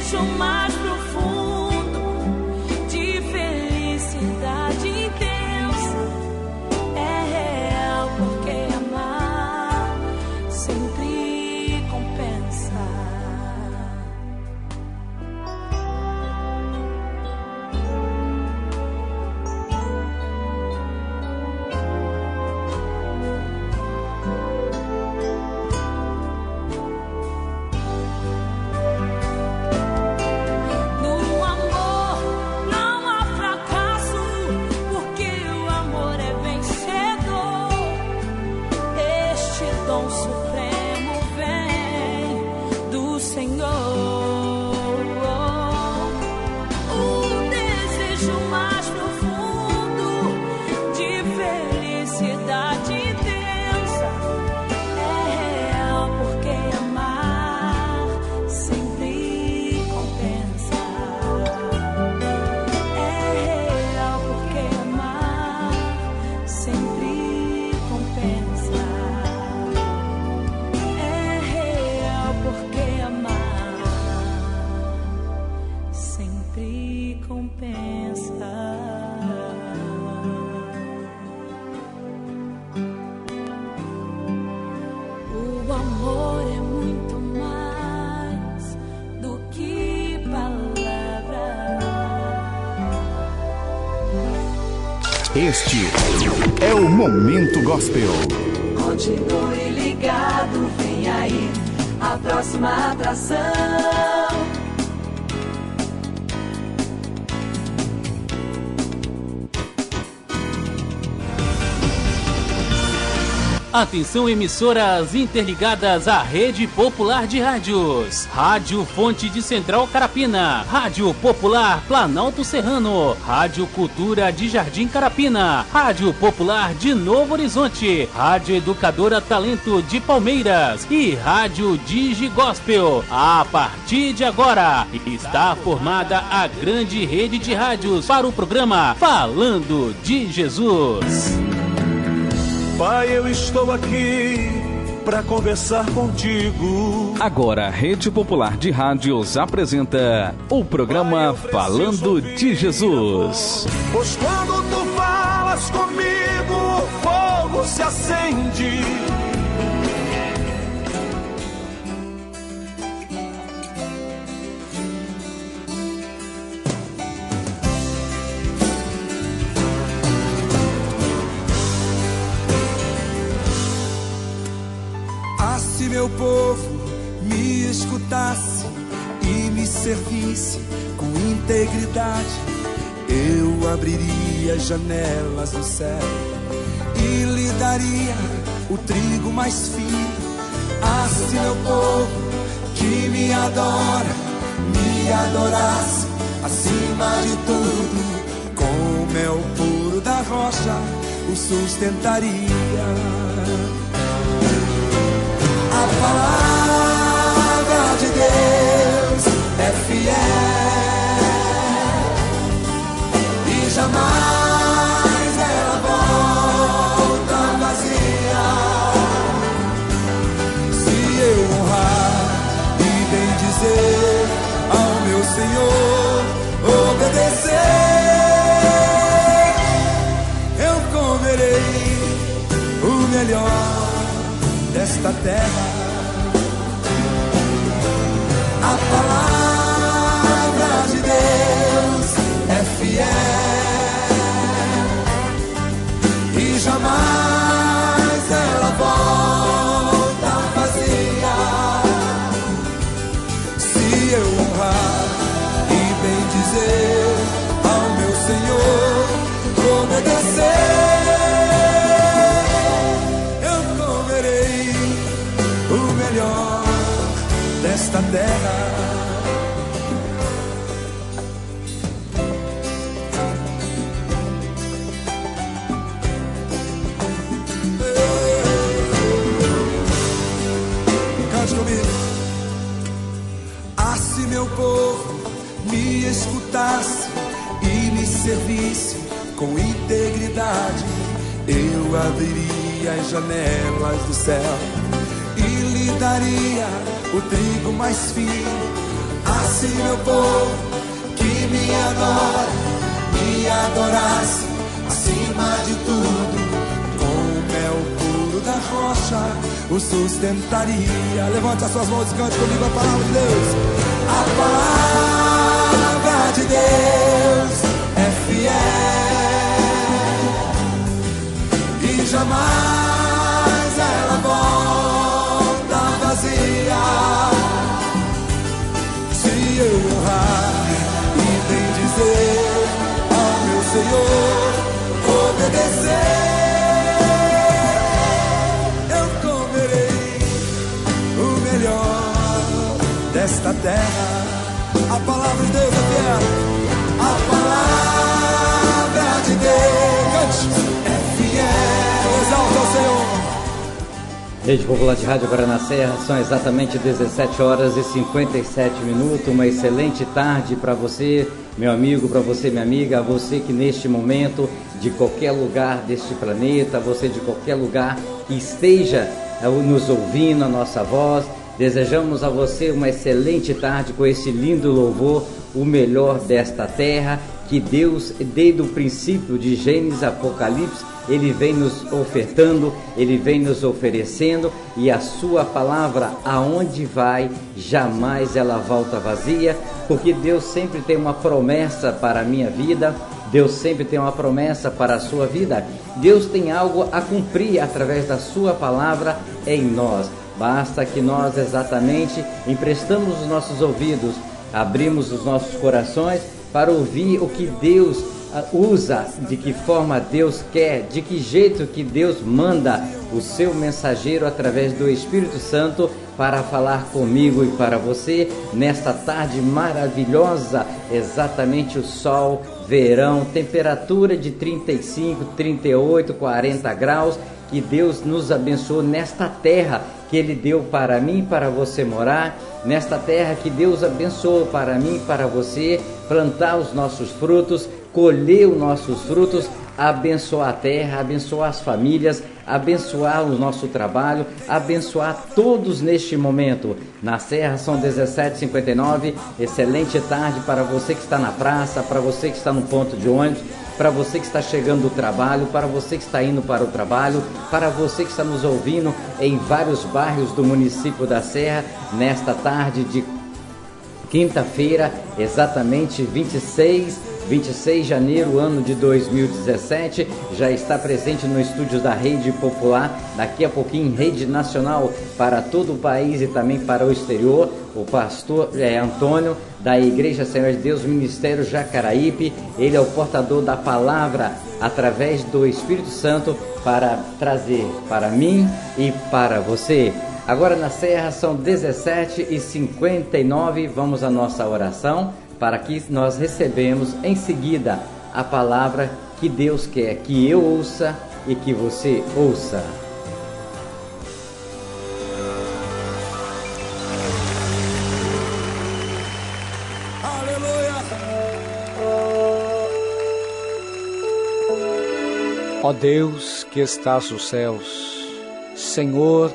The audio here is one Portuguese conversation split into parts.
desejo mais profundo de felicidade em Deus é real, porque amar sempre compensa. Este é o Momento Gospel. Continue ligado, vem aí a próxima atração. Atenção, emissoras interligadas à Rede Popular de Rádios. Rádio Fonte de Central Carapina, Rádio Popular Planalto Serrano, Rádio Cultura de Jardim Carapina, Rádio Popular de Novo Horizonte, Rádio Educadora Talento de Palmeiras e Rádio Digi Gospel. A partir de agora, está formada a grande rede de rádios para o programa Falando de Jesus. Pai, eu estou aqui para conversar contigo. Agora a Rede Popular de Rádios apresenta o programa Pai, Falando de Jesus. Pois quando tu falas comigo, o fogo se acende. Se meu povo me escutasse e me servisse com integridade, eu abriria as janelas do céu e lhe daria o trigo mais fino. Ah, se meu povo que me adora me adorasse acima de tudo, com o mel puro da rocha o sustentaria. A palavra de Deus é fiel e jamais ela volta vazia. Se eu honrar e bendizer ao meu Senhor, obedecer, eu comerei o melhor desta terra. A palavra de Deus é fiel e jamais ela volta vazia. Se eu honrar e bendizer ao meu Senhor, obedecer, desta terra. Cante comigo. Ah, se meu povo me escutasse e me servisse com integridade, eu abriria as janelas do céu e lhe daria o trigo mais fino. Ah, Se meu povo que me adora, me adorasse acima de tudo, com o mel puro da rocha o sustentaria. Levante as suas mãos e cante comigo a palavra de Deus. A palavra de Deus é fiel e jamais ela volta vazia. Se eu honrar e bem dizer ao meu Senhor, obedecer, eu comerei o melhor desta terra. A palavra de Deus é fiel. A palavra de Deus é fiel. Exalta o Senhor. Rede Popular de Rádio agora na Serra, são exatamente 17 horas e 57 minutos. Uma excelente tarde para você, meu amigo, para você, minha amiga, você que neste momento, de qualquer lugar deste planeta, você de qualquer lugar que esteja nos ouvindo a nossa voz, desejamos a você uma excelente tarde com esse lindo louvor, o melhor desta terra, que Deus, desde o princípio de Gênesis, Apocalipse, Ele vem nos ofertando, Ele vem nos oferecendo, e a sua palavra, aonde vai, jamais ela volta vazia, porque Deus sempre tem uma promessa para a minha vida, Deus sempre tem uma promessa para a sua vida, Deus tem algo a cumprir através da sua palavra em nós. Basta que nós exatamente emprestamos os nossos ouvidos, abrimos os nossos corações para ouvir o que Deus usa, de que forma Deus quer, de que jeito que Deus manda o seu mensageiro através do Espírito Santo para falar comigo e para você nesta tarde maravilhosa, exatamente o sol, verão, temperatura de 35, 38, 40 graus, que Deus nos abençoou nesta terra que Ele deu para mim e para você morar, nesta terra que Deus abençoou para mim e para você plantar os nossos frutos, colher os nossos frutos, abençoar a terra, abençoar as famílias, abençoar o nosso trabalho, abençoar todos neste momento. Na Serra são 17h59, excelente tarde para você que está na praça, para você que está no ponto de ônibus, para você que está chegando do trabalho, para você que está indo para o trabalho, para você que está nos ouvindo em vários bairros do município da Serra, nesta tarde de quinta-feira, exatamente 26 de janeiro, ano de 2017, já está presente no estúdio da Rede Popular, daqui a pouquinho Rede Nacional para todo o país e também para o exterior, o pastor Antônio, da Igreja Senhor de Deus, Ministério Jacaraípe, ele é o portador da palavra através do Espírito Santo para trazer para mim e para você. Agora na Serra são 17h59, vamos à nossa oração, para que nós recebemos em seguida a palavra que Deus quer que eu ouça e que você ouça. Aleluia! Ó Deus que estás nos céus, Senhor,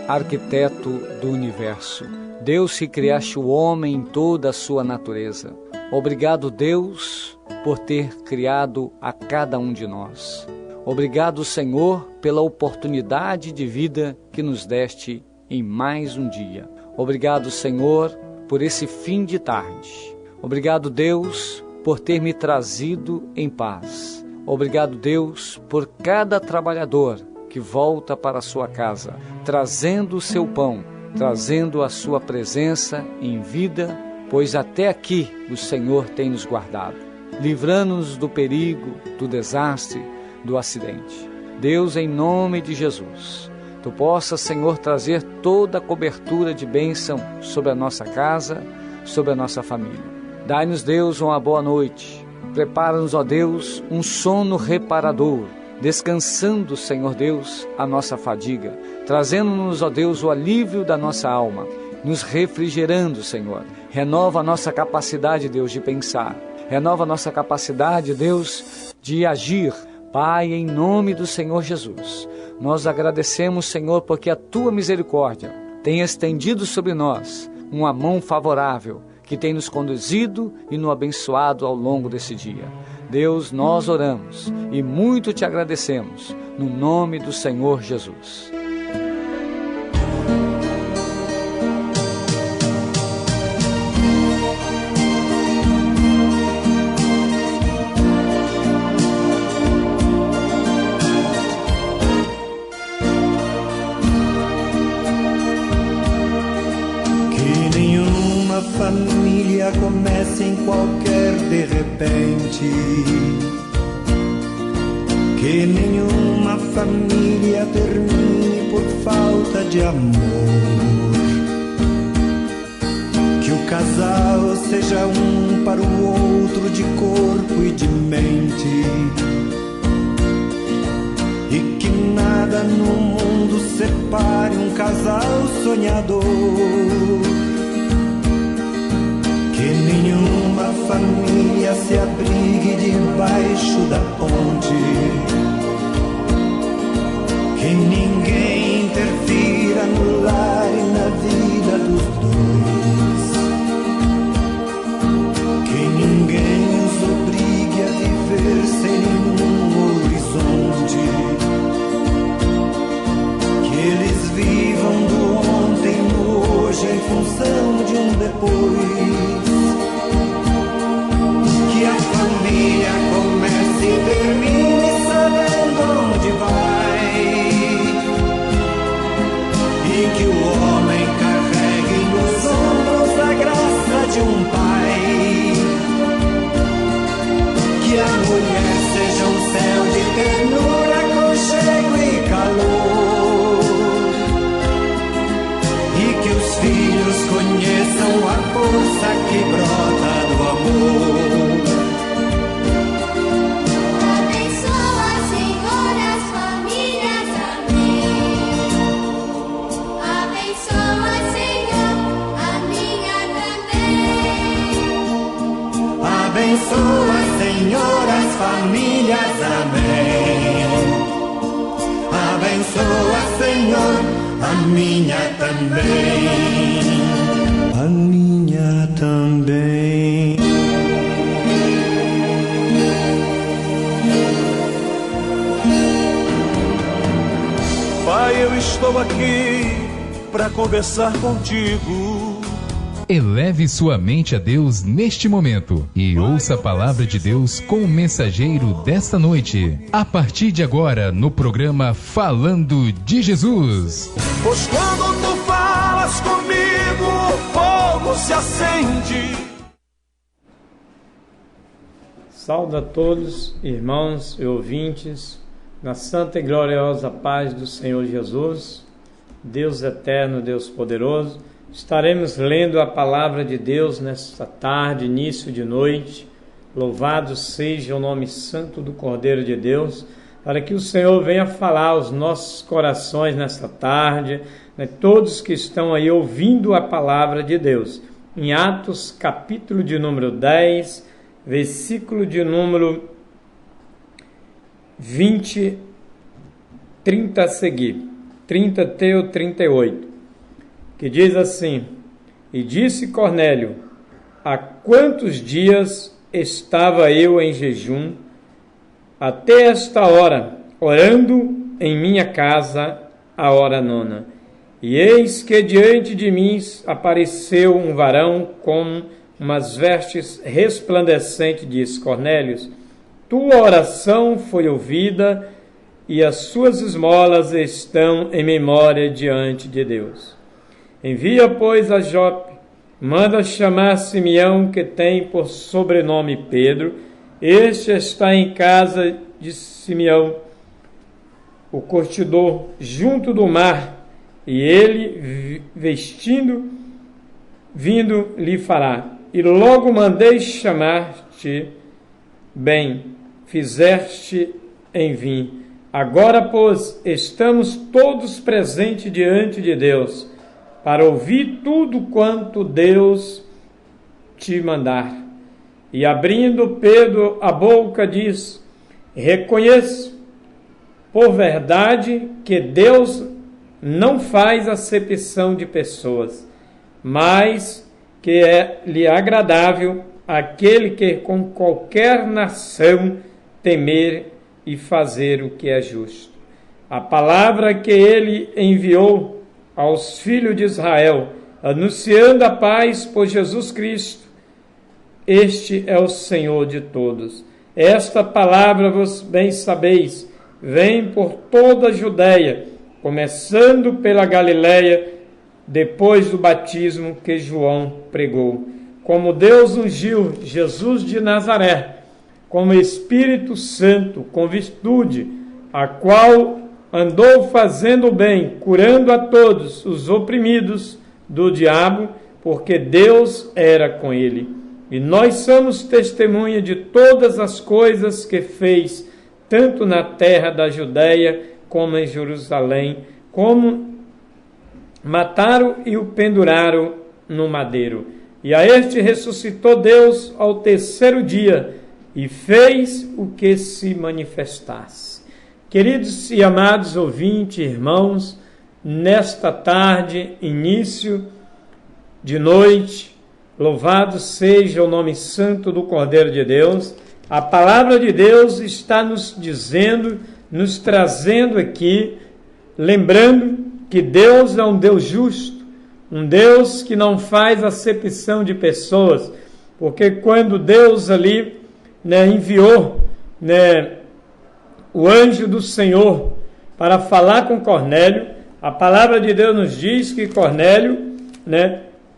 arquiteto do universo, Deus que criaste o homem em toda a sua natureza. Obrigado, Deus, por ter criado a cada um de nós. Obrigado, Senhor, pela oportunidade de vida que nos deste em mais um dia. Obrigado, Senhor, por esse fim de tarde. Obrigado, Deus, por ter me trazido em paz. Obrigado, Deus, por cada trabalhador que volta para a sua casa, trazendo o seu pão, trazendo a sua presença em vida, pois até aqui o Senhor tem nos guardado, livrando-nos do perigo, do desastre, do acidente. Deus, em nome de Jesus, Tu possas, Senhor, trazer toda a cobertura de bênção sobre a nossa casa, sobre a nossa família. Dai-nos, Deus, uma boa noite. Prepara-nos, ó Deus, um sono reparador, descansando, Senhor Deus, a nossa fadiga, trazendo-nos, ó Deus, o alívio da nossa alma, nos refrigerando, Senhor. Renova a nossa capacidade, Deus, de pensar. Renova a nossa capacidade, Deus, de agir. Pai, em nome do Senhor Jesus, nós agradecemos, Senhor, porque a Tua misericórdia tem estendido sobre nós uma mão favorável, que tem nos conduzido e nos abençoado ao longo desse dia. Deus, nós oramos e muito te agradecemos, no nome do Senhor Jesus. Família comece em qualquer de repente, que nenhuma família termine por falta de amor, que o casal seja um para o outro de corpo e de mente, e que nada no mundo separe um casal sonhador. Que nenhuma família se abrigue debaixo da ponte, que ninguém interfira no lar e na vida dos dois, que ninguém os obrigue a viver sem nenhum horizonte, que eles vivam do ontem no hoje em função de um depois. Que a família comece e termine sabendo onde vai, e que o homem carregue nos ombros a graça de um pai, que a mulher seja um céu de ternura, aconchego e calor, e que os filhos conheçam a força que brota do amor. Abençoa, Senhor, as famílias, amém. Abençoa, Senhor, a minha também. A minha também. Pai, eu estou aqui para conversar contigo. Eleve sua mente a Deus neste momento e ouça a palavra de Deus com o mensageiro desta noite. A partir de agora, no programa Falando de Jesus. Pois quando tu falas comigo, o fogo se acende. Saúde a todos, irmãos e ouvintes, na santa e gloriosa paz do Senhor Jesus, Deus eterno, Deus poderoso. Estaremos lendo a palavra de Deus nesta tarde, início de noite. Louvado seja o nome santo do Cordeiro de Deus, para que o Senhor venha falar aos nossos corações nesta tarde, né? Todos que estão aí ouvindo a palavra de Deus. Em Atos, capítulo de número 10, versículo de número 20, 30 a seguir, 30 até o 38. Que diz assim: E disse Cornélio: há quantos dias estava eu em jejum, até esta hora, orando em minha casa, a hora nona. E eis que diante de mim apareceu um varão com umas vestes resplandecentes, diz Cornélio: tua oração foi ouvida e as suas esmolas estão em memória diante de Deus. Envia, pois, a Jope, manda chamar Simeão, que tem por sobrenome Pedro. Este está em casa de Simeão, o curtidor, junto do mar, e ele, vindo, lhe fará. E logo mandei chamar-te, bem, fizeste em vir. Agora, pois, estamos todos presentes diante de Deus, para ouvir tudo quanto Deus te mandar. E abrindo Pedro a boca, diz: reconheço por verdade que Deus não faz acepção de pessoas, mas que é-lhe agradável aquele que com qualquer nação temer e fazer o que é justo. A palavra que ele enviou aos filhos de Israel, anunciando a paz por Jesus Cristo, este é o Senhor de todos. Esta palavra, vos bem sabeis, vem por toda a Judéia, começando pela Galiléia, depois do batismo que João pregou. Como Deus ungiu Jesus de Nazaré, como Espírito Santo, com virtude, a qual andou fazendo o bem, curando a todos os oprimidos do diabo, porque Deus era com ele. E nós somos testemunha de todas as coisas que fez, tanto na terra da Judéia como em Jerusalém, como mataram e o penduraram no madeiro. E a este ressuscitou Deus ao terceiro dia e fez o que se manifestasse. Queridos e amados ouvintes, irmãos, nesta tarde, início de noite, louvado seja o nome santo do Cordeiro de Deus. A palavra de Deus está nos dizendo, nos trazendo aqui, lembrando que Deus é um Deus justo, um Deus que não faz acepção de pessoas, porque quando Deus ali enviou o anjo do Senhor para falar com Cornélio, a palavra de Deus nos diz que Cornélio,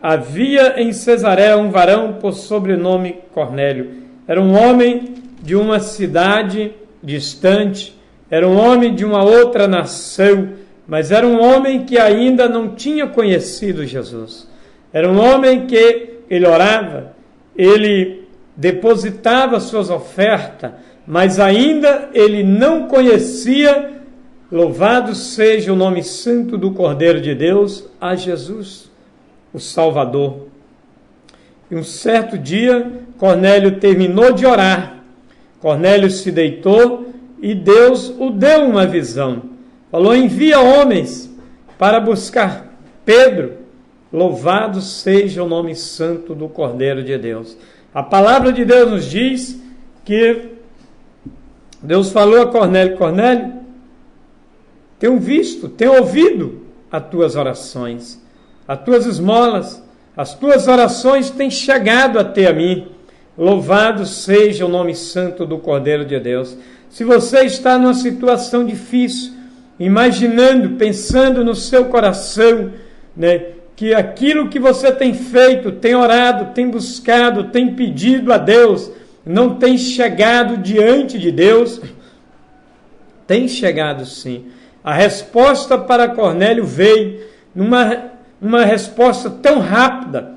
havia em Cesareia um varão por sobrenome Cornélio. Era um homem de uma cidade distante, era um homem de uma outra nação, mas era um homem que ainda não tinha conhecido Jesus. Era um homem que ele orava, ele depositava suas ofertas, mas ainda ele não conhecia, louvado seja o nome santo do Cordeiro de Deus, a Jesus, o Salvador. E um certo dia, Cornélio terminou de orar. Cornélio se deitou e Deus o deu uma visão. Falou: envia homens para buscar Pedro. Louvado seja o nome santo do Cordeiro de Deus. A palavra de Deus nos diz que Deus falou a Cornélio: Cornélio, tenho visto, tenho ouvido as tuas orações, as tuas esmolas, as tuas orações têm chegado até a mim. Louvado seja o nome santo do Cordeiro de Deus. Se você está numa situação difícil, imaginando, pensando no seu coração, que aquilo que você tem feito, tem orado, tem buscado, tem pedido a Deus, não tem chegado diante de Deus, tem chegado sim. A resposta para Cornélio veio numa resposta tão rápida.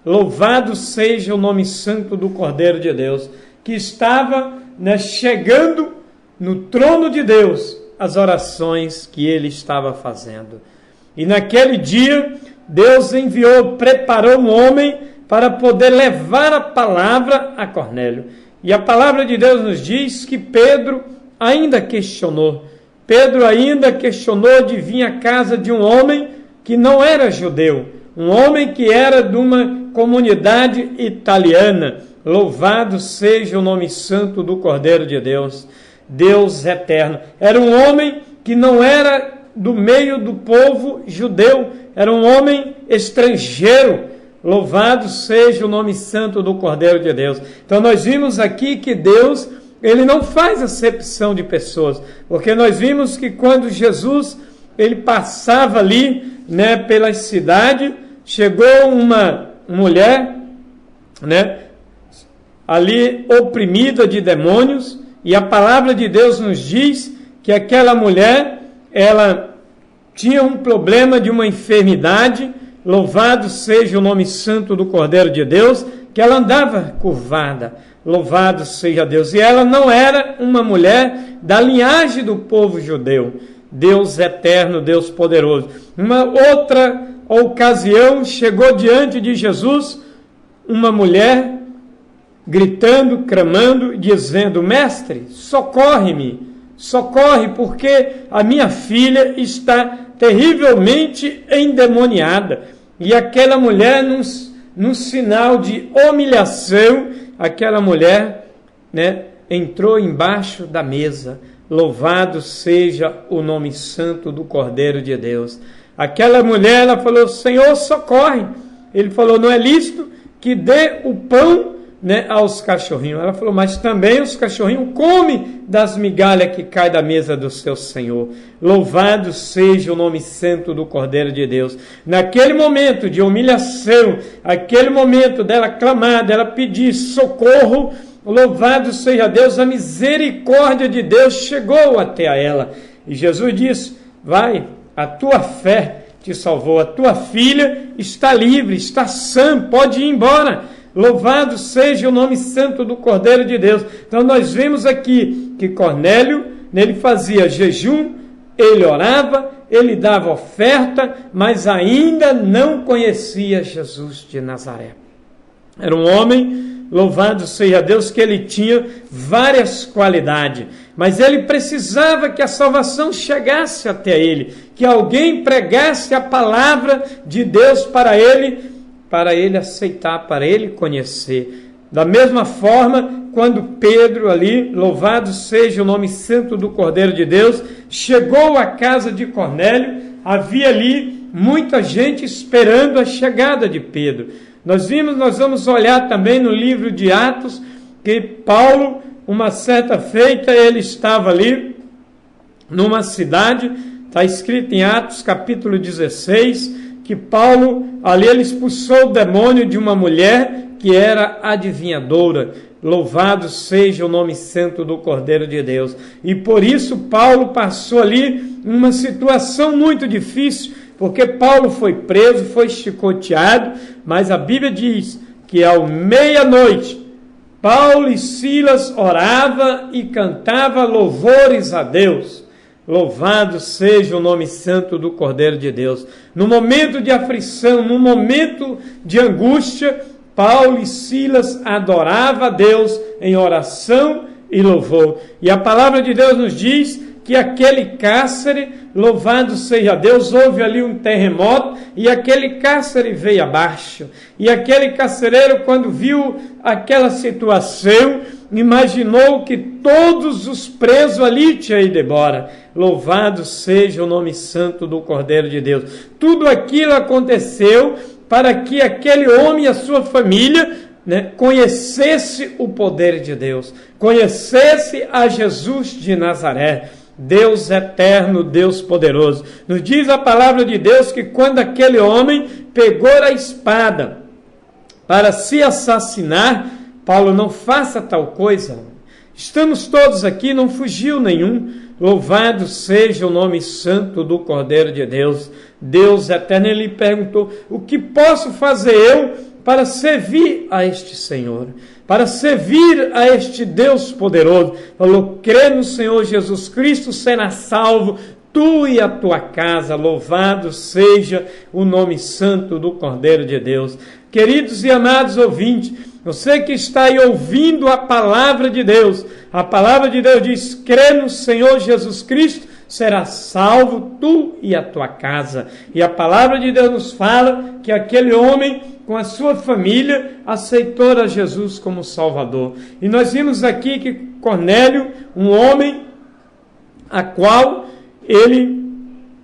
Louvado seja o nome santo do Cordeiro de Deus, que estava chegando no trono de Deus as orações que ele estava fazendo. E naquele dia, Deus enviou, preparou um homem para poder levar a palavra a Cornélio. E a palavra de Deus nos diz que Pedro ainda questionou. Pedro ainda questionou de vir à casa de um homem que não era judeu, um homem que era de uma comunidade italiana. Louvado seja o nome santo do Cordeiro de Deus, Deus eterno. Era um homem que não era do meio do povo judeu, era um homem estrangeiro. Louvado seja o nome santo do Cordeiro de Deus. Então nós vimos aqui que Deus, ele não faz acepção de pessoas, porque nós vimos que quando Jesus, ele passava ali, pela cidade, chegou uma mulher, ali oprimida de demônios, e a palavra de Deus nos diz que aquela mulher, ela tinha um problema de uma enfermidade. Louvado seja o nome santo do Cordeiro de Deus, que ela andava curvada. Louvado seja Deus. E ela não era uma mulher da linhagem do povo judeu. Deus eterno, Deus poderoso. Uma outra ocasião, chegou diante de Jesus uma mulher, gritando, clamando, dizendo: mestre, socorre-me, socorre, porque a minha filha está terrivelmente endemoniada. E aquela mulher, num sinal de humilhação, aquela mulher, né, entrou embaixo da mesa. Louvado seja o nome santo do Cordeiro de Deus. Aquela mulher, ela falou: Senhor, socorre. Ele falou: não é lícito que dê o pão, né, aos cachorrinhos. Ela falou: mas também os cachorrinhos comem das migalhas que caem da mesa do seu Senhor. Louvado seja o nome santo do Cordeiro de Deus. Naquele momento de humilhação, aquele momento dela clamar, dela pedir socorro, louvado seja Deus, a misericórdia de Deus chegou até a ela. E Jesus disse: vai, a tua fé te salvou, a tua filha está livre, está sã, pode ir embora. Louvado seja o nome santo do Cordeiro de Deus. Então nós vemos aqui que Cornélio, ele fazia jejum, ele orava, ele dava oferta, mas ainda não conhecia Jesus de Nazaré. Era um homem, louvado seja Deus, que ele tinha várias qualidades, mas ele precisava que a salvação chegasse até ele, que alguém pregasse a palavra de Deus para ele aceitar, para ele conhecer. Da mesma forma, quando Pedro ali, louvado seja o nome santo do Cordeiro de Deus, chegou à casa de Cornélio, havia ali muita gente esperando a chegada de Pedro. Nós vamos olhar também no livro de Atos, que Paulo, uma certa feita, ele estava ali numa cidade, está escrito em Atos capítulo 16, que Paulo, ali ele expulsou o demônio de uma mulher que era adivinhadora. Louvado seja o nome santo do Cordeiro de Deus. E por isso Paulo passou ali uma situação muito difícil, porque Paulo foi preso, foi chicoteado, mas a Bíblia diz que ao meia-noite, Paulo e Silas orava e cantava louvores a Deus. Louvado seja o nome santo do Cordeiro de Deus. No momento de aflição, no momento de angústia, Paulo e Silas adoravam a Deus em oração e louvor. E a palavra de Deus nos diz que aquele cárcere, louvado seja Deus, houve ali um terremoto e aquele cárcere veio abaixo. E aquele carcereiro, quando viu aquela situação, imaginou que todos os presos ali tinham ido embora. Louvado seja o nome santo do Cordeiro de Deus. Tudo aquilo aconteceu para que aquele homem e a sua família, né, conhecesse o poder de Deus, conhecesse a Jesus de Nazaré. Deus eterno, Deus poderoso. Nos diz a palavra de Deus que quando aquele homem pegou a espada para se assassinar, Paulo: não faça tal coisa. Estamos todos aqui, não fugiu nenhum. Louvado seja o nome santo do Cordeiro de Deus. Deus eterno, ele perguntou: o que posso fazer eu para servir a este Senhor? Para servir a este Deus poderoso? Falou: crê no Senhor Jesus Cristo, será salvo, tu e a tua casa. Louvado seja o nome santo do Cordeiro de Deus. Queridos e amados ouvintes, você que está aí ouvindo a palavra de Deus, a palavra de Deus diz: crê no Senhor Jesus Cristo, será salvo tu e a tua casa. E a palavra de Deus nos fala que aquele homem, com a sua família, aceitou a Jesus como Salvador. E nós vimos aqui que Cornélio, um homem a qual ele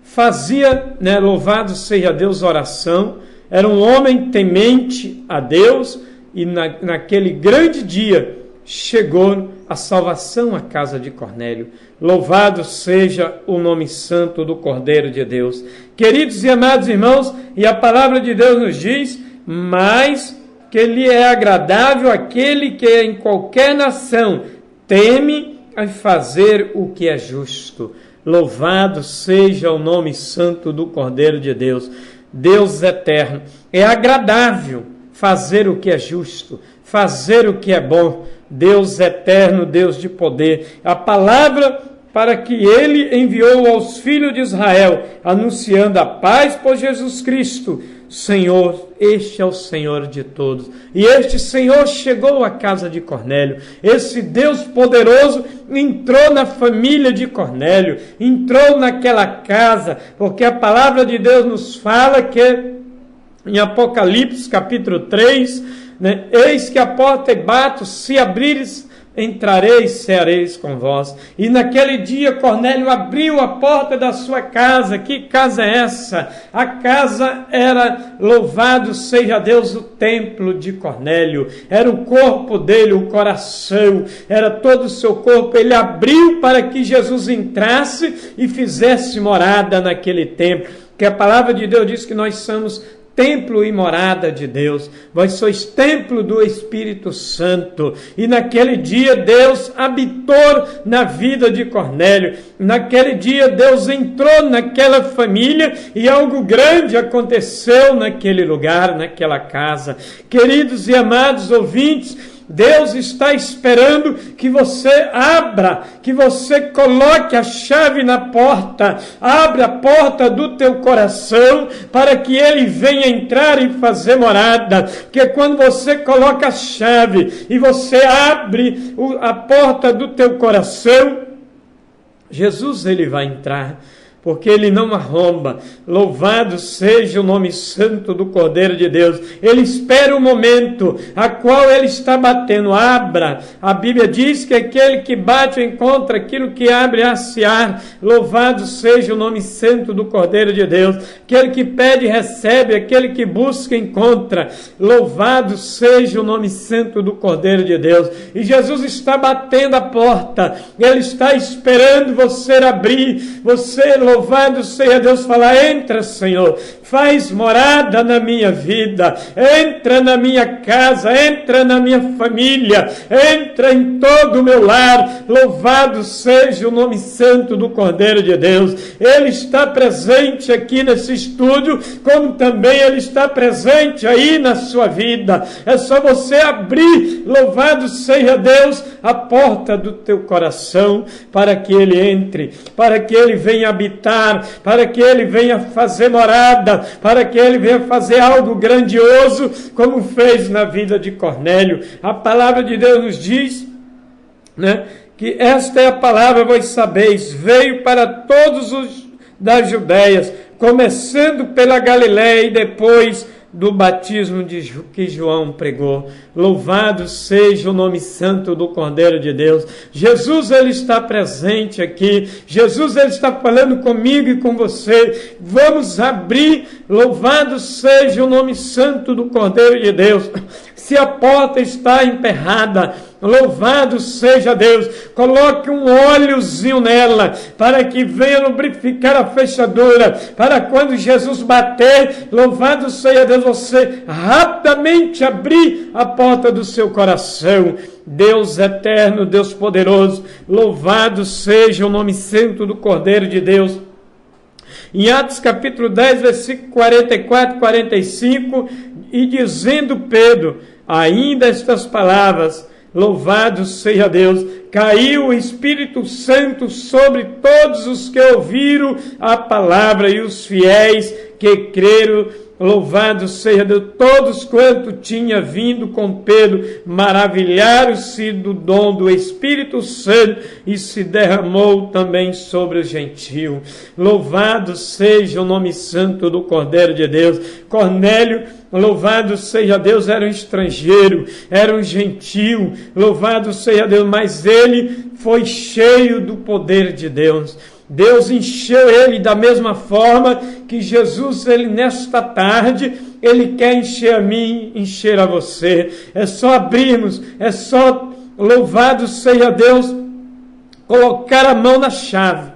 fazia, né, louvado seja Deus, oração, era um homem temente a Deus, e naquele grande dia chegou a salvação à casa de Cornélio. Louvado seja o nome santo do Cordeiro de Deus. Queridos e amados irmãos, e a palavra de Deus nos diz: mas que lhe é agradável aquele que em qualquer nação teme a fazer o que é justo. Louvado seja o nome santo do Cordeiro de Deus. Deus eterno, é agradável fazer o que é justo, fazer o que é bom. Deus eterno, Deus de poder. A palavra para que ele enviou aos filhos de Israel, anunciando a paz por Jesus Cristo. Senhor, este é o Senhor de todos. E este Senhor chegou à casa de Cornélio. Esse Deus poderoso entrou na família de Cornélio, entrou naquela casa, porque a palavra de Deus nos fala que em Apocalipse capítulo 3, né? Eis que a porta e bato, se abrires, entrareis, ceareis com vós. E naquele dia Cornélio abriu a porta da sua casa. Que casa é essa? A casa era, louvado seja Deus, o templo de Cornélio. Era o corpo dele, o coração, era todo o seu corpo. Ele abriu para que Jesus entrasse e fizesse morada naquele templo. Que a palavra de Deus diz que nós somos templo e morada de Deus. Vós sois templo do Espírito Santo. E naquele dia Deus habitou na vida de Cornélio. Naquele dia Deus entrou naquela família e algo grande aconteceu naquele lugar, naquela casa. Queridos e amados ouvintes, Deus está esperando que você abra, que você coloque a chave na porta, abra a porta do teu coração para que Ele venha entrar e fazer morada. Porque quando você coloca a chave e você abre a porta do teu coração, Jesus Ele vai entrar. Porque Ele não arromba. Louvado seja o nome santo do Cordeiro de Deus. Ele espera o momento a qual Ele está batendo. Abra. A Bíblia diz que aquele que bate encontra, aquilo que abre a-se-á. Louvado seja o nome santo do Cordeiro de Deus. Aquele que pede recebe, aquele que busca encontra. Louvado seja o nome santo do Cordeiro de Deus. E Jesus está batendo a porta. Ele está esperando você abrir. Você, louvado seja Deus, falar: entra, Senhor, faz morada na minha vida, entra na minha casa, entra na minha família, entra em todo o meu lar. Louvado seja o nome santo do Cordeiro de Deus. Ele está presente aqui nesse estúdio, como também Ele está presente aí na sua vida. É só você abrir, louvado seja Deus, a porta do teu coração, para que Ele entre, para que Ele venha habitar, para que Ele venha fazer morada, para que Ele venha fazer algo grandioso, como fez na vida de Cornélio. A palavra de Deus nos diz, né, que esta é a palavra, vós sabeis, veio para todos os das Judeias, começando pela Galiléia e depois do batismo que João pregou. Louvado seja o nome santo do Cordeiro de Deus. Jesus, Ele está presente aqui. Jesus, Ele está falando comigo e com você. Vamos abrir. Louvado seja o nome santo do Cordeiro de Deus. Se a porta está emperrada, louvado seja Deus, coloque um óleozinho nela, para que venha lubrificar a fechadura, para quando Jesus bater, louvado seja Deus, você rapidamente abrir a porta do seu coração. Deus eterno, Deus poderoso, louvado seja o nome santo do Cordeiro de Deus. Em Atos capítulo 10, versículo 44 e 45, e dizendo Pedro ainda estas palavras, louvado seja Deus, caiu o Espírito Santo sobre todos os que ouviram a palavra, e os fiéis que creram, louvado seja Deus, todos quanto tinha vindo com Pedro, maravilharam-se do dom do Espírito Santo, e se derramou também sobre os gentios. Louvado seja o nome santo do Cordeiro de Deus. Cornélio, louvado seja Deus, era um estrangeiro, era um gentio, louvado seja Deus, mas ele foi cheio do poder de Deus. Deus encheu ele da mesma forma que Jesus, Ele nesta tarde, Ele quer encher a mim, encher a você. É só abrirmos, é só, louvado seja Deus, colocar a mão na chave.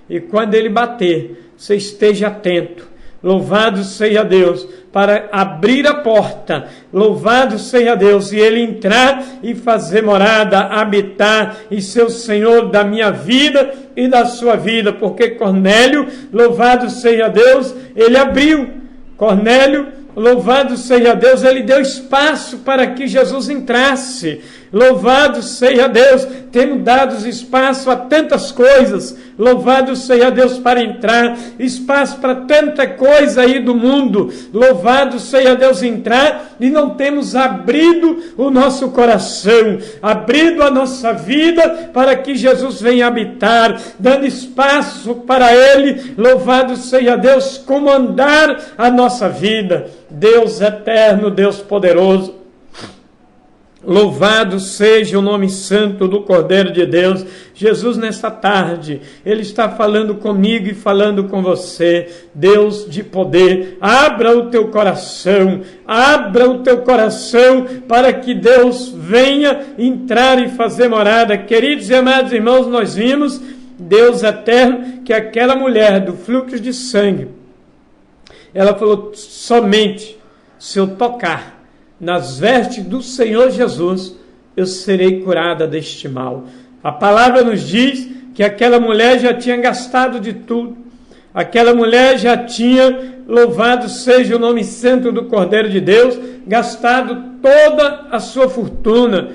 E quando Ele bater, você esteja atento. Louvado seja Deus, para abrir a porta, louvado seja Deus, e Ele entrar e fazer morada, habitar e ser o Senhor da minha vida e da sua vida, porque Cornélio, louvado seja Deus, ele abriu. Cornélio, louvado seja Deus, ele deu espaço para que Jesus entrasse. Louvado seja Deus, tendo dado espaço a tantas coisas. Louvado seja Deus para entrar, espaço para tanta coisa aí do mundo. Louvado seja Deus entrar, e não temos abrido o nosso coração, abrido a nossa vida para que Jesus venha habitar, dando espaço para Ele. Louvado seja Deus, comandar a nossa vida. Deus eterno, Deus poderoso, louvado seja o nome santo do Cordeiro de Deus. Jesus, nesta tarde, Ele está falando comigo e falando com você. Deus de poder, abra o teu coração para que Deus venha entrar e fazer morada. Queridos e amados irmãos, nós vimos Deus eterno, que aquela mulher do fluxo de sangue, ela falou: somente se eu tocar nas vestes do Senhor Jesus, eu serei curada deste mal. A palavra nos diz que aquela mulher já tinha gastado de tudo. Aquela mulher já tinha, louvado seja o nome santo do Cordeiro de Deus, gastado toda a sua fortuna.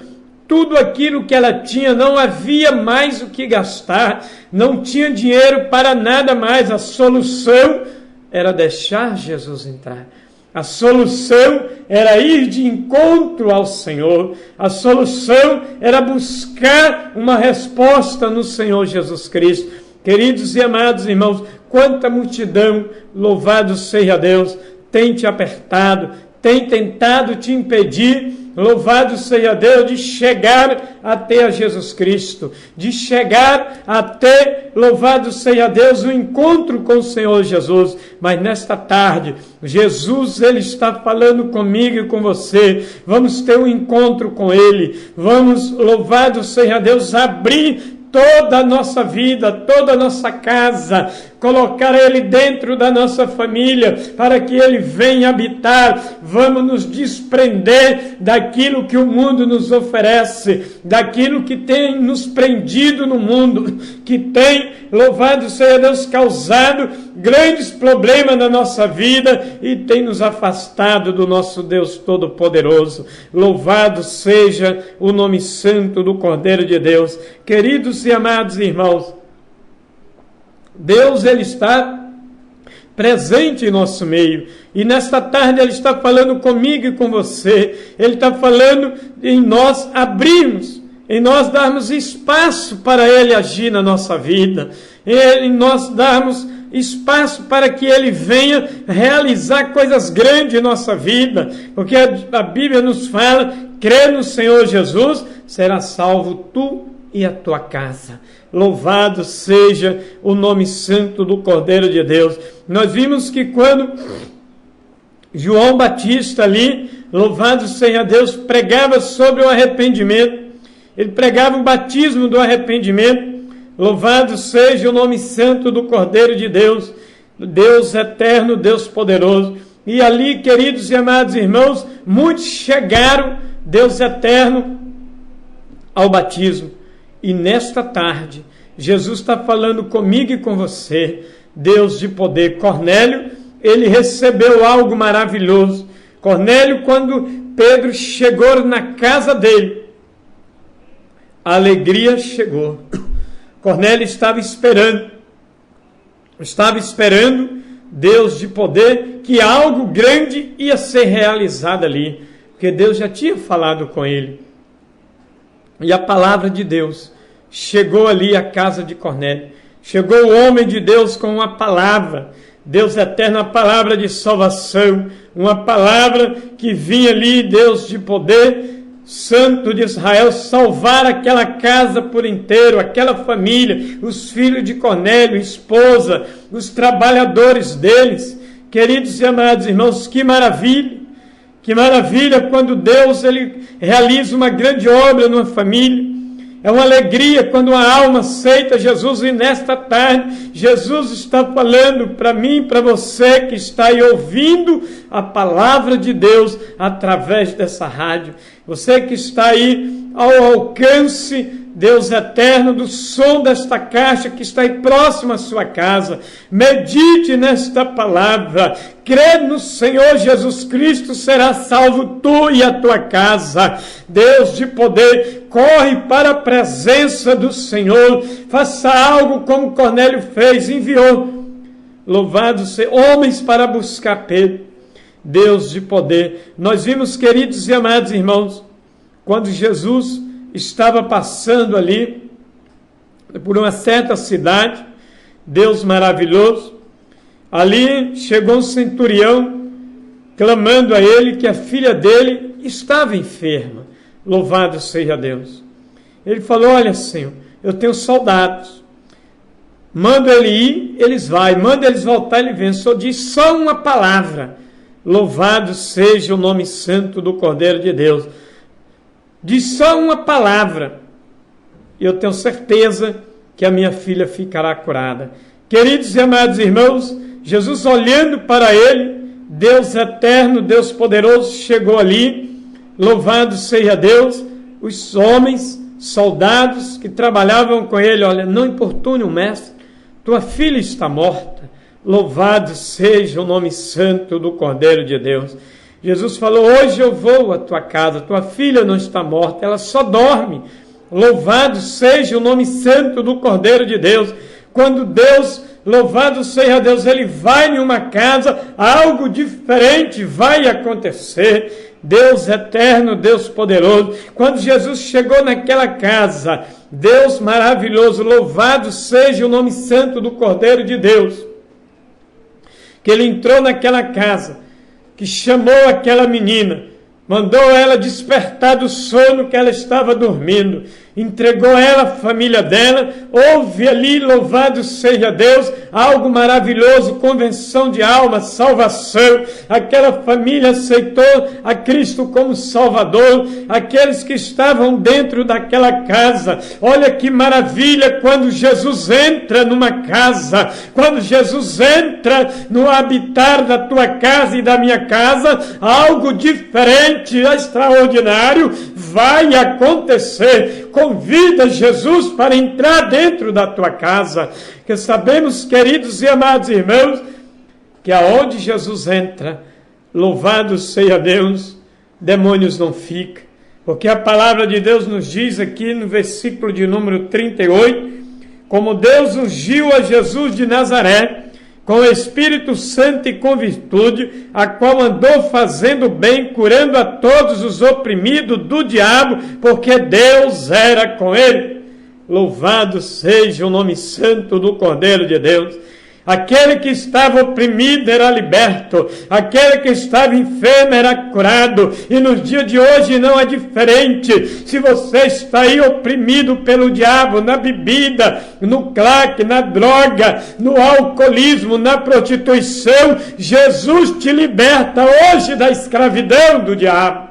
Tudo aquilo que ela tinha, não havia mais o que gastar. Não tinha dinheiro para nada mais. A solução era deixar Jesus entrar. A solução era ir de encontro ao Senhor. A solução era buscar uma resposta no Senhor Jesus Cristo. Queridos e amados irmãos, quanta multidão, louvado seja Deus, tem te apertado, tem tentado te impedir, louvado seja Deus, de chegar até a Jesus Cristo, de chegar até, louvado seja Deus, o encontro com o Senhor Jesus. Mas nesta tarde, Jesus, Ele está falando comigo e com você. Vamos ter um encontro com Ele. Vamos, louvado seja Deus, abrir toda a nossa vida, toda a nossa casa, colocar Ele dentro da nossa família, para que Ele venha habitar. Vamos nos desprender daquilo que o mundo nos oferece, daquilo que tem nos prendido no mundo, que tem, louvado seja Deus, causado grandes problemas na nossa vida e tem nos afastado do nosso Deus Todo-Poderoso. Louvado seja o nome santo do Cordeiro de Deus. Queridos e amados irmãos, Deus, Ele está presente em nosso meio. E nesta tarde Ele está falando comigo e com você. Ele está falando em nós abrirmos, em nós darmos espaço para Ele agir na nossa vida, em nós darmos espaço para que Ele venha realizar coisas grandes em nossa vida, porque a Bíblia nos fala: crê no Senhor Jesus, será salvo tu e a tua casa. Louvado seja o nome santo do Cordeiro de Deus. Nós vimos que quando João Batista ali, louvado seja Deus, pregava sobre o arrependimento, ele pregava o batismo do arrependimento. Louvado seja o nome santo do Cordeiro de Deus, Deus eterno, Deus poderoso. E ali, queridos e amados irmãos, muitos chegaram, Deus eterno, ao batismo. E nesta tarde, Jesus está falando comigo e com você. Deus de poder. Cornélio, ele recebeu algo maravilhoso. Cornélio, quando Pedro chegou na casa dele, a alegria chegou. Cornélio estava esperando Deus de poder, que algo grande ia ser realizado ali, porque Deus já tinha falado com ele. E a palavra de Deus chegou ali à casa de Cornélio. Chegou o homem de Deus com uma palavra, Deus eterno, uma palavra de salvação, uma palavra que vinha ali, Deus de poder, Santo de Israel, salvar aquela casa por inteiro, aquela família, os filhos de Cornélio, esposa, os trabalhadores deles. Queridos e amados irmãos, que maravilha! Que maravilha quando Deus, Ele realiza uma grande obra numa família. É uma alegria quando uma alma aceita Jesus. E nesta tarde, Jesus está falando para mim, para você que está aí ouvindo a palavra de Deus através dessa rádio. Você que está aí ao alcance, Deus eterno, do som desta caixa que está aí próximo à sua casa. Medite nesta palavra. Crê no Senhor Jesus Cristo, será salvo tu e a tua casa. Deus de poder, corre para a presença do Senhor. Faça algo como Cornélio fez, enviou. Louvado seja, homens para buscar Pedro. Deus de poder. Nós vimos, queridos e amados irmãos, quando Jesus estava passando ali por uma certa cidade, Deus maravilhoso, ali chegou um centurião clamando a ele que a filha dele estava enferma. Louvado seja Deus. Ele falou: olha, Senhor, eu tenho soldados. Manda ele ir, eles vão. Manda eles voltar, ele vem. Só diz só uma palavra. Louvado seja o nome santo do Cordeiro de Deus. Diz só uma palavra. E eu tenho certeza que a minha filha ficará curada. Queridos e amados irmãos, Jesus olhando para ele, Deus eterno, Deus poderoso, chegou ali. Louvado seja Deus. Os homens, soldados que trabalhavam com ele, olha, não importune o mestre, tua filha está morta. Louvado seja o nome santo do Cordeiro de Deus. Jesus falou: hoje eu vou à tua casa, tua filha não está morta, ela só dorme. Louvado seja o nome santo do Cordeiro de Deus. Quando Deus, louvado seja Deus, ele vai em uma casa, algo diferente vai acontecer. Deus eterno, Deus poderoso. Quando Jesus chegou naquela casa, Deus maravilhoso, louvado seja o nome santo do Cordeiro de Deus, que ele entrou naquela casa, que chamou aquela menina, mandou ela despertar do sono que ela estava dormindo, entregou ela à família dela. Houve ali, louvado seja Deus, algo maravilhoso, convenção de alma, salvação. Aquela família aceitou a Cristo como Salvador. Aqueles que estavam dentro daquela casa, olha que maravilha quando Jesus entra numa casa, quando Jesus entra no habitar da tua casa e da minha casa, algo diferente, extraordinário vai acontecer. Convida Jesus para entrar dentro da tua casa, que sabemos, queridos e amados irmãos, que aonde Jesus entra, louvado seja Deus, demônios não ficam, porque a palavra de Deus nos diz aqui no versículo de número 38, como Deus ungiu a Jesus de Nazaré, com o Espírito Santo e com virtude, a qual andou fazendo bem, curando a todos os oprimidos do diabo, porque Deus era com ele. Louvado seja o nome santo do Cordeiro de Deus. Aquele que estava oprimido era liberto, aquele que estava enfermo era curado, e nos dias de hoje não é diferente. Se você está aí oprimido pelo diabo, na bebida, no crack, na droga, no alcoolismo, na prostituição, Jesus te liberta hoje da escravidão do diabo.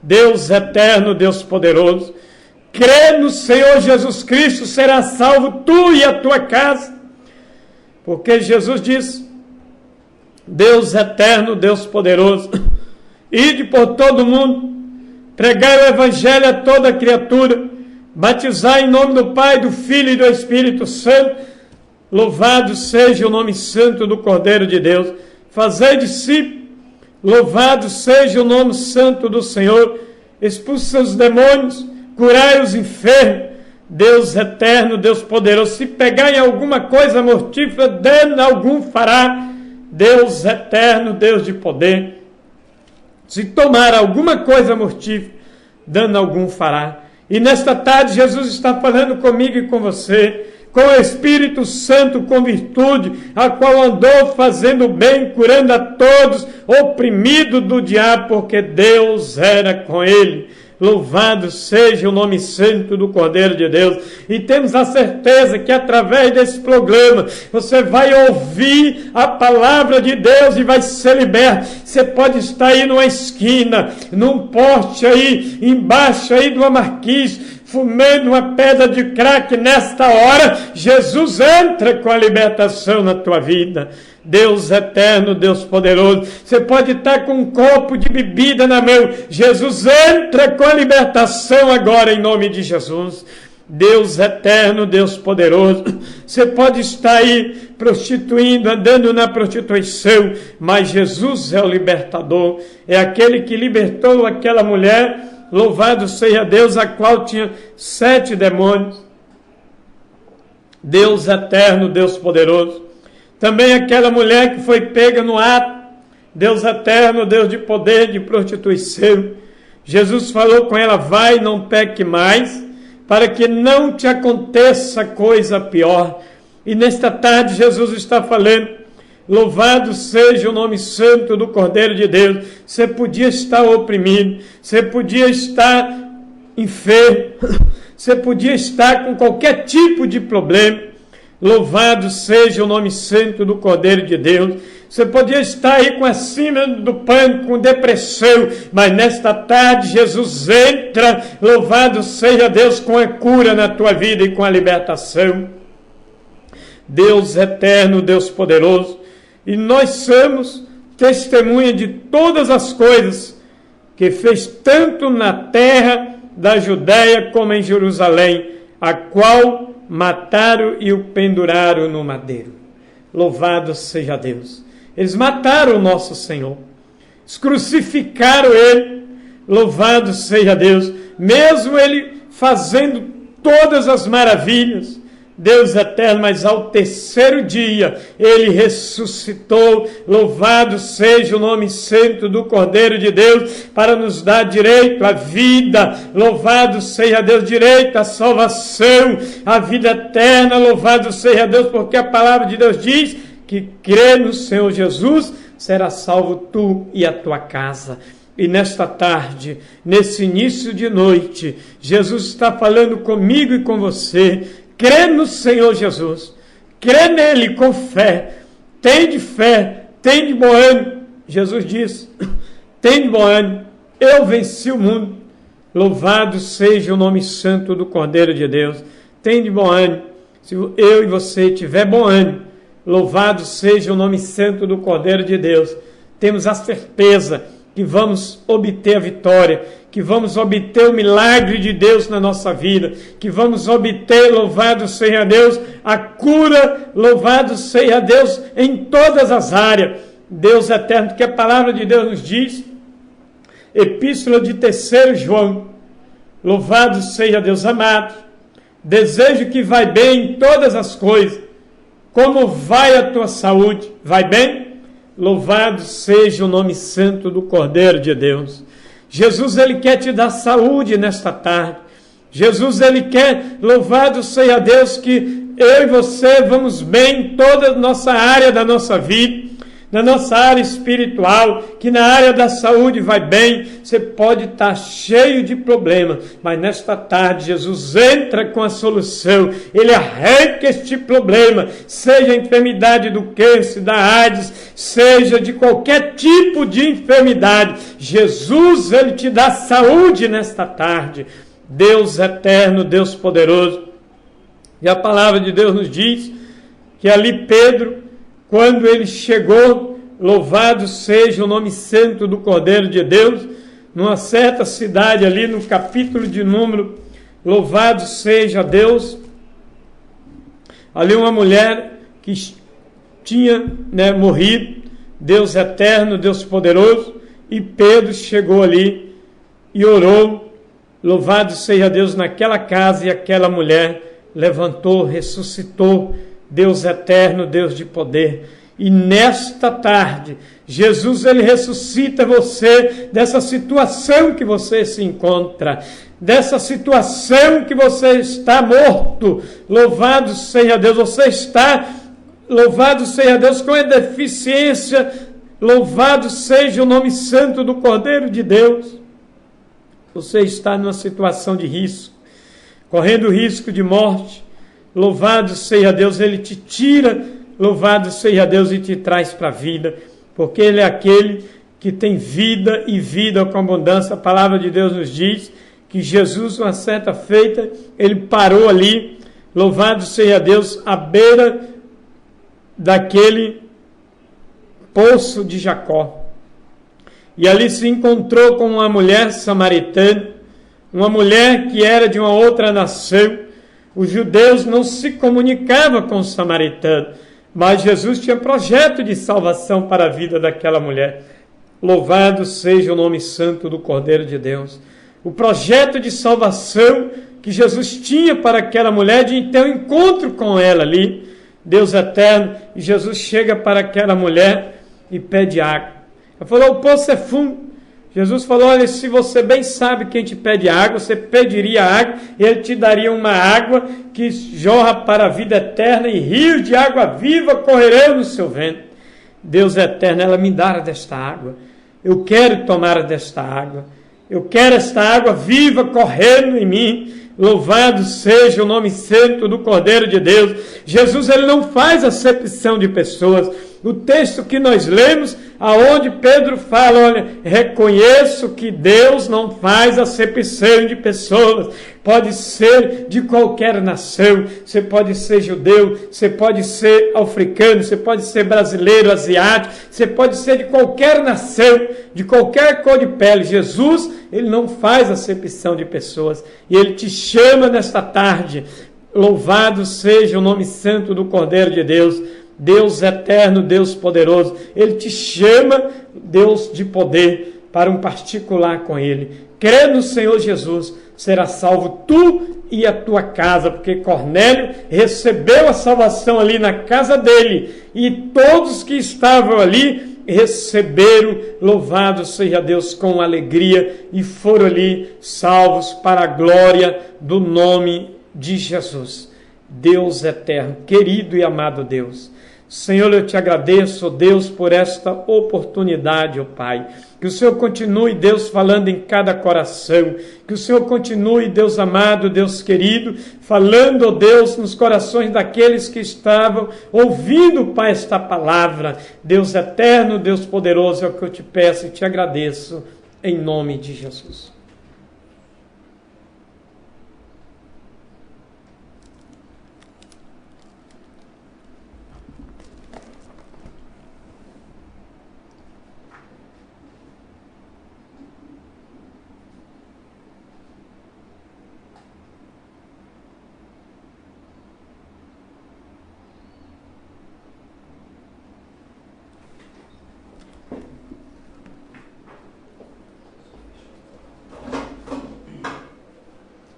Deus eterno, Deus poderoso, crê no Senhor Jesus Cristo, será salvo tu e a tua casa. Porque Jesus diz: Deus eterno, Deus poderoso, ide por todo mundo, pregai o evangelho a toda criatura, batizai em nome do Pai, do Filho e do Espírito Santo. Louvado seja o nome santo do Cordeiro de Deus. Fazei discípulos, louvado seja o nome santo do Senhor. Expulsai os demônios, curai os enfermos. Deus eterno, Deus poderoso, se pegar em alguma coisa mortífera, dano algum fará. Deus eterno, Deus de poder, se tomar alguma coisa mortífera, dano algum fará. E nesta tarde Jesus está falando comigo e com você, com o Espírito Santo, com virtude, a qual andou fazendo bem, curando a todos, oprimido do diabo, porque Deus era com ele. Louvado seja o nome santo do Cordeiro de Deus. E temos a certeza que através desse programa você vai ouvir a palavra de Deus e vai ser liberto. Você pode estar aí numa esquina, num poste aí, embaixo aí de uma marquise, fumando uma pedra de crack. Nesta hora Jesus entra com a libertação na tua vida. Deus eterno, Deus poderoso, você pode estar com um copo de bebida na mão, Jesus entra com a libertação agora em nome de Jesus. Deus eterno, Deus poderoso, você pode estar aí prostituindo, andando na prostituição, mas Jesus é o libertador, é aquele que libertou aquela mulher, louvado seja Deus, a qual tinha 7 demônios. Deus eterno, Deus poderoso. Também aquela mulher que foi pega no ato, Deus eterno, Deus de poder, de prostituição. Jesus falou com ela: vai, não peque mais, para que não te aconteça coisa pior. E nesta tarde Jesus está falando: Louvado seja o nome santo do Cordeiro de Deus. Você podia estar oprimido, você podia estar enfermo, você podia estar com qualquer tipo de problema. Louvado seja o nome santo do Cordeiro de Deus. Você podia estar aí com acima do pânico, com depressão, mas nesta tarde Jesus entra, louvado seja Deus, com a cura na tua vida e com a libertação. Deus eterno, Deus poderoso, e nós somos testemunha de todas as coisas que fez tanto na terra da Judéia como em Jerusalém, a qual mataram e o penduraram no madeiro. Louvado seja Deus. Eles mataram o nosso Senhor, eles crucificaram Ele, louvado seja Deus, mesmo Ele fazendo todas as maravilhas, Deus eterno, mas ao terceiro dia Ele ressuscitou, louvado seja o nome santo do Cordeiro de Deus, para nos dar direito à vida, louvado seja Deus, direito à salvação, à vida eterna, louvado seja Deus, porque a palavra de Deus diz que crê no Senhor Jesus, será salvo tu e a tua casa. E nesta tarde, nesse início de noite, Jesus está falando comigo e com você. Crê no Senhor Jesus, crê nele com fé, tem de bom ânimo. Jesus diz, tem de bom ânimo, eu venci o mundo. Louvado seja o nome santo do Cordeiro de Deus. Tem de bom ânimo. Se eu e você tiver bom ânimo, louvado seja o nome santo do Cordeiro de Deus. Temos a certeza que vamos obter a vitória, que vamos obter o milagre de Deus na nossa vida, que vamos obter, louvado seja Deus, a cura, louvado seja Deus, em todas as áreas. Deus eterno, que a palavra de Deus nos diz, Epístola de 3 João, louvado seja Deus amado, desejo que vai bem em todas as coisas. Como vai a tua saúde? Vai bem? Louvado seja o nome santo do Cordeiro de Deus. Jesus, Ele quer te dar saúde nesta tarde. Jesus, Ele quer, louvado seja Deus, que eu e você vamos bem em toda a nossa área da nossa vida, na nossa área espiritual, que na área da saúde vai bem. Você pode estar cheio de problemas, mas nesta tarde Jesus entra com a solução. Ele arranca este problema, seja a enfermidade do câncer, da AIDS, seja de qualquer tipo de enfermidade. Jesus, Ele te dá saúde nesta tarde. Deus eterno, Deus poderoso. E a palavra de Deus nos diz que ali Pedro, quando ele chegou, louvado seja o nome santo do Cordeiro de Deus, numa certa cidade ali, no capítulo de número, louvado seja Deus, ali uma mulher que tinha morrido, Deus eterno, Deus poderoso, e Pedro chegou ali e orou, louvado seja Deus, naquela casa, e aquela mulher levantou, ressuscitou, Deus eterno, Deus de poder. E nesta tarde, Jesus, Ele ressuscita você dessa situação que você se encontra, dessa situação que você está morto. Louvado seja Deus, você está, louvado seja Deus, com a deficiência. Louvado seja o nome santo do Cordeiro de Deus. Você está numa situação de risco, correndo risco de morte. Louvado seja Deus, Ele te tira, louvado seja Deus, e te traz para a vida, porque Ele é aquele que tem vida e vida com abundância. A palavra de Deus nos diz que Jesus, uma certa feita, Ele parou ali, louvado seja Deus, à beira daquele poço de Jacó. E ali se encontrou com uma mulher samaritana, uma mulher que era de uma outra nação. Os judeus não se comunicavam com os samaritanos, mas Jesus tinha projeto de salvação para a vida daquela mulher. Louvado seja o nome santo do Cordeiro de Deus. O projeto de salvação que Jesus tinha para aquela mulher, de ter um encontro com ela ali, Deus eterno, e Jesus chega para aquela mulher e pede água. Ela falou, o poço é fundo. Jesus falou, olha, se você bem sabe quem te pede água, você pediria água, e Ele te daria uma água que jorra para a vida eterna, e rios de água viva correrão no seu ventre. Deus eterno, ela me dará desta água. Eu quero tomar desta água. Eu quero esta água viva correndo em mim. Louvado seja o nome santo do Cordeiro de Deus. Jesus, ele não faz acepção de pessoas. O texto que nós lemos, aonde Pedro fala, olha, reconheço que Deus não faz acepção de pessoas. Pode ser de qualquer nação, você pode ser judeu, você pode ser africano, você pode ser brasileiro, asiático, você pode ser de qualquer nação, de qualquer cor de pele. Jesus, ele não faz acepção de pessoas e ele te chama nesta tarde. Louvado seja o nome santo do Cordeiro de Deus. Deus eterno, Deus poderoso, ele te chama, Deus de poder, para um particular com ele. Crê no Senhor Jesus, será salvo tu e a tua casa, porque Cornélio recebeu a salvação ali na casa dele, e todos que estavam ali receberam, louvado seja Deus, com alegria, e foram ali salvos para a glória do nome de Jesus. Deus eterno, querido e amado Deus, Senhor, eu te agradeço, Deus, por esta oportunidade, ó Pai. Que o Senhor continue, Deus, falando em cada coração. Que o Senhor continue, Deus amado, Deus querido, falando, ó Deus, nos corações daqueles que estavam ouvindo, Pai, esta palavra. Deus eterno, Deus poderoso, é o que eu te peço e te agradeço, em nome de Jesus.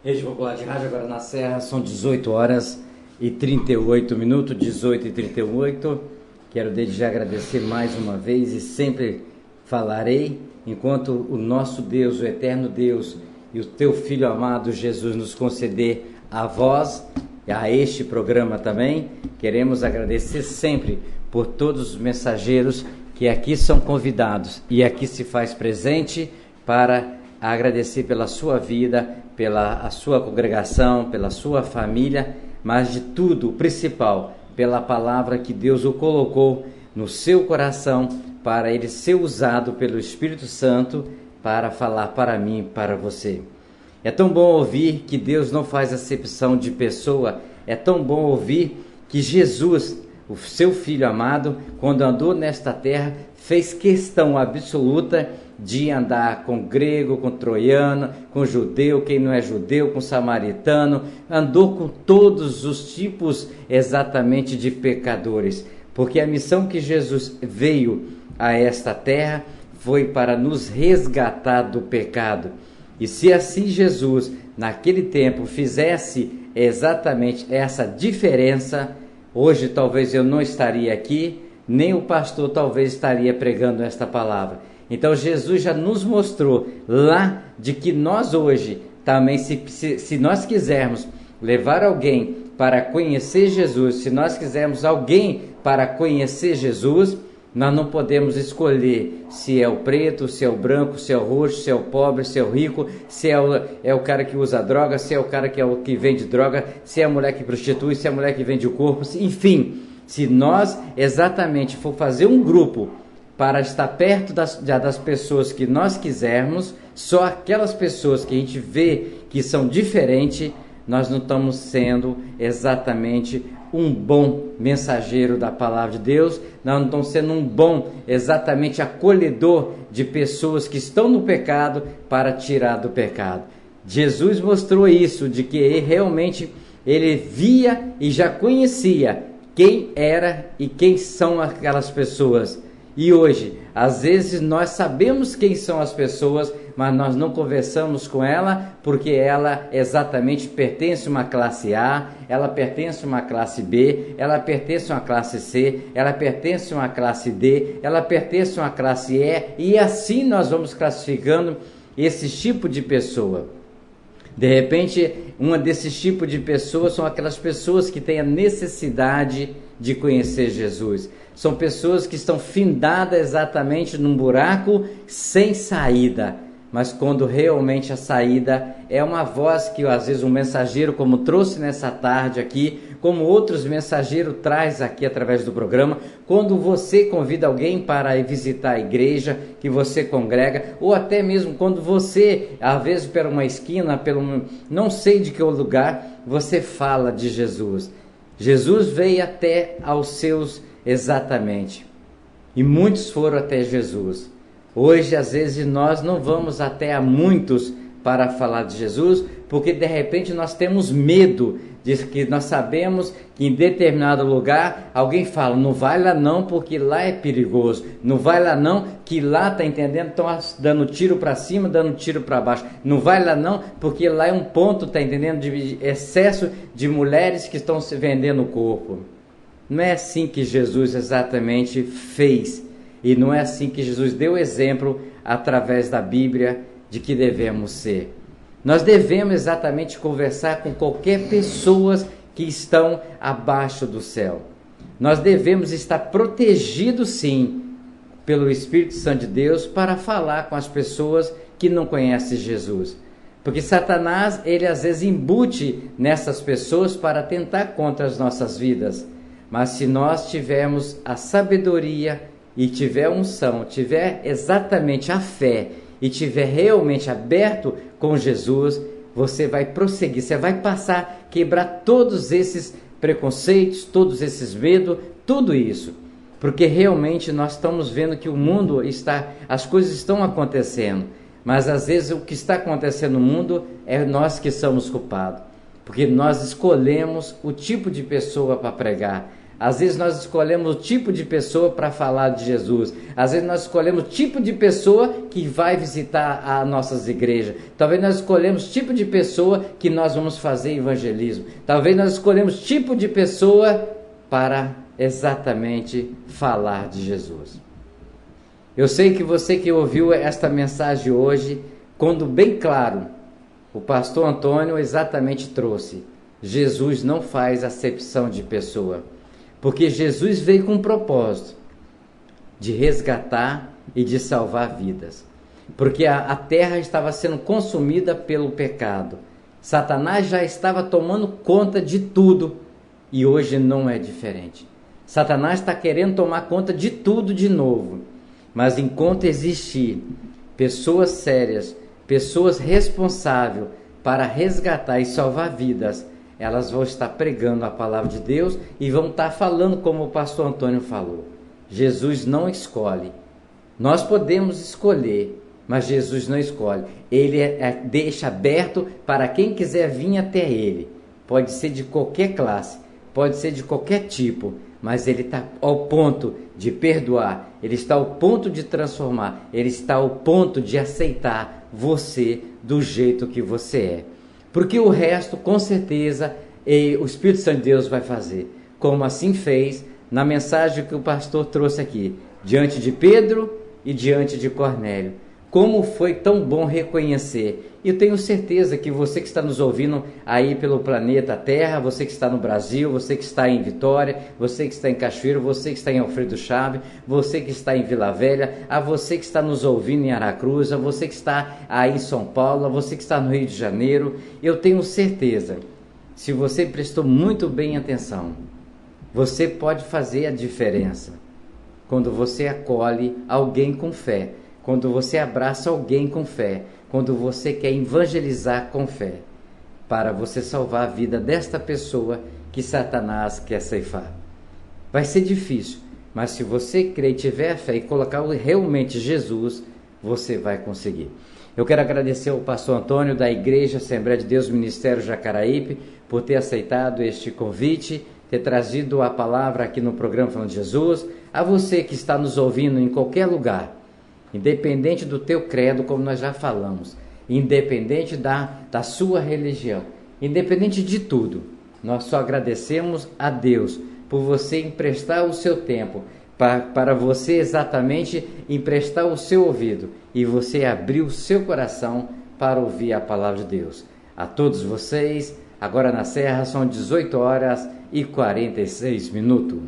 Rede Popular de Rádio, agora na Serra, são 18 horas e 38 minutos, 18 e 38. Quero desde já agradecer mais uma vez e sempre falarei, enquanto o nosso Deus, o eterno Deus e o teu Filho amado Jesus nos conceder a voz, a este programa também. Queremos agradecer sempre por todos os mensageiros que aqui são convidados e aqui se faz presente para agradecer pela sua vida, pela sua congregação, pela sua família, mas de tudo, o principal, pela palavra que Deus o colocou no seu coração para ele ser usado pelo Espírito Santo para falar para mim e para você. É tão bom ouvir que Deus não faz acepção de pessoa, é tão bom ouvir que Jesus, o seu Filho amado, quando andou nesta terra, fez questão absoluta de andar com grego, com troiano, com judeu, quem não é judeu, com samaritano, andou com todos os tipos exatamente de pecadores, porque a missão que Jesus veio a esta terra foi para nos resgatar do pecado. E se assim Jesus, naquele tempo, fizesse exatamente essa diferença, hoje talvez eu não estaria aqui, nem o pastor talvez estaria pregando esta palavra. Então Jesus já nos mostrou lá de que nós hoje também, se nós quisermos levar alguém para conhecer Jesus, se nós quisermos alguém para conhecer Jesus, nós não podemos escolher se é o preto, se é o branco, se é o roxo, se é o pobre, se é o rico, se é o cara que usa droga, se é o cara que vende droga, se é a mulher que prostitui, se é a mulher que vende o corpo, enfim, se nós exatamente for fazer um grupo para estar perto das pessoas que nós quisermos, só aquelas pessoas que a gente vê que são diferentes, nós não estamos sendo exatamente um bom mensageiro da palavra de Deus, nós não estamos sendo um bom exatamente acolhedor de pessoas que estão no pecado para tirar do pecado. Jesus mostrou isso, de que realmente ele via e já conhecia quem era e quem são aquelas pessoas. E hoje, às vezes nós sabemos quem são as pessoas, mas nós não conversamos com ela, porque ela exatamente pertence a uma classe A, ela pertence a uma classe B, ela pertence a uma classe C, ela pertence a uma classe D, ela pertence a uma classe E, e assim nós vamos classificando esse tipo de pessoa. De repente, uma desses tipos de pessoas são aquelas pessoas que têm a necessidade de conhecer Jesus. São pessoas que estão findadas exatamente num buraco sem saída. Mas quando realmente a saída é uma voz que às vezes um mensageiro, como trouxe nessa tarde aqui, como outros mensageiros traz aqui através do programa, quando você convida alguém para ir visitar a igreja que você congrega, ou até mesmo quando você, às vezes por uma esquina, não sei de que lugar, você fala de Jesus. Jesus veio até aos seus exatamente, e muitos foram até Jesus. Hoje, às vezes, nós não vamos até a muitos para falar de Jesus, porque de repente nós temos medo de que nós sabemos que em determinado lugar alguém fala, não vai lá não, porque lá é perigoso, não vai lá não, que lá, tá entendendo, estão dando tiro para cima, dando tiro para baixo, não vai lá não, porque lá é um ponto, tá entendendo, de excesso de mulheres que estão se vendendo o corpo. Não é assim que Jesus exatamente fez. E não é assim que Jesus deu exemplo através da Bíblia de que devemos ser. Nós devemos exatamente conversar com qualquer pessoa que estão abaixo do céu. Nós devemos estar protegidos sim pelo Espírito Santo de Deus para falar com as pessoas que não conhecem Jesus. Porque Satanás, ele às vezes embute nessas pessoas para tentar contra as nossas vidas. Mas se nós tivermos a sabedoria e tiver unção, tiver exatamente a fé e tiver realmente aberto com Jesus, você vai prosseguir, você vai passar a quebrar todos esses preconceitos, todos esses medos, tudo isso. Porque realmente nós estamos vendo que o mundo as coisas estão acontecendo, mas às vezes o que está acontecendo no mundo é nós que somos culpados, porque nós escolhemos o tipo de pessoa para pregar. Às vezes nós escolhemos o tipo de pessoa para falar de Jesus. Às vezes nós escolhemos o tipo de pessoa que vai visitar as nossas igrejas. Talvez nós escolhemos o tipo de pessoa que nós vamos fazer evangelismo. Talvez nós escolhemos o tipo de pessoa para exatamente falar de Jesus. Eu sei que você que ouviu esta mensagem hoje, quando bem claro, o pastor Antônio exatamente trouxe. Jesus não faz acepção de pessoa. Porque Jesus veio com um propósito de resgatar e de salvar vidas. Porque a terra estava sendo consumida pelo pecado. Satanás já estava tomando conta de tudo e hoje não é diferente. Satanás está querendo tomar conta de tudo de novo. Mas enquanto existir pessoas sérias, pessoas responsáveis para resgatar e salvar vidas, elas vão estar pregando a palavra de Deus e vão estar falando como o pastor Antônio falou. Jesus não escolhe. Nós podemos escolher, mas Jesus não escolhe. Ele deixa aberto para quem quiser vir até ele. Pode ser de qualquer classe, pode ser de qualquer tipo, mas ele está ao ponto de perdoar, ele está ao ponto de transformar, ele está ao ponto de aceitar você do jeito que você é. Porque o resto, com certeza, o Espírito Santo de Deus vai fazer. Como assim fez na mensagem que o pastor trouxe aqui, diante de Pedro e diante de Cornélio. Como foi tão bom reconhecer. E eu tenho certeza que você que está nos ouvindo aí pelo planeta Terra, você que está no Brasil, você que está em Vitória, você que está em Cachoeiro, você que está em Alfredo Chaves, você que está em Vila Velha, a você que está nos ouvindo em Aracruz, a você que está aí em São Paulo, a você que está no Rio de Janeiro, eu tenho certeza, se você prestou muito bem atenção, você pode fazer a diferença quando você acolhe alguém com fé, quando você abraça alguém com fé, quando você quer evangelizar com fé, para você salvar a vida desta pessoa que Satanás quer ceifar. Vai ser difícil, mas se você crer e tiver fé e colocar realmente Jesus, você vai conseguir. Eu quero agradecer ao pastor Antônio da Igreja Assembleia de Deus Ministério Jacaraípe por ter aceitado este convite, ter trazido a palavra aqui no programa Falando de Jesus. A você que está nos ouvindo em qualquer lugar, independente do teu credo, como nós já falamos, independente da sua religião, independente de tudo, nós só agradecemos a Deus por você emprestar o seu tempo, para você exatamente emprestar o seu ouvido e você abrir o seu coração para ouvir a palavra de Deus. a todos vocês. Agora na Serra são 18 horas e 46 minutos.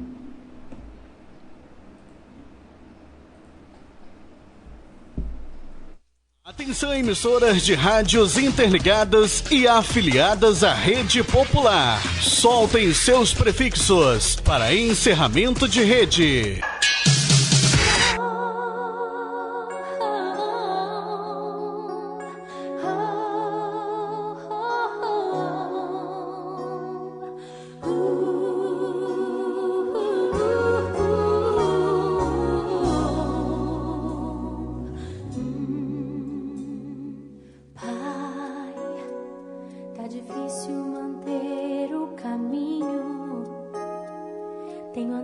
Atenção, emissoras de rádios interligadas e afiliadas à Rede Popular. Soltem seus prefixos para encerramento de rede.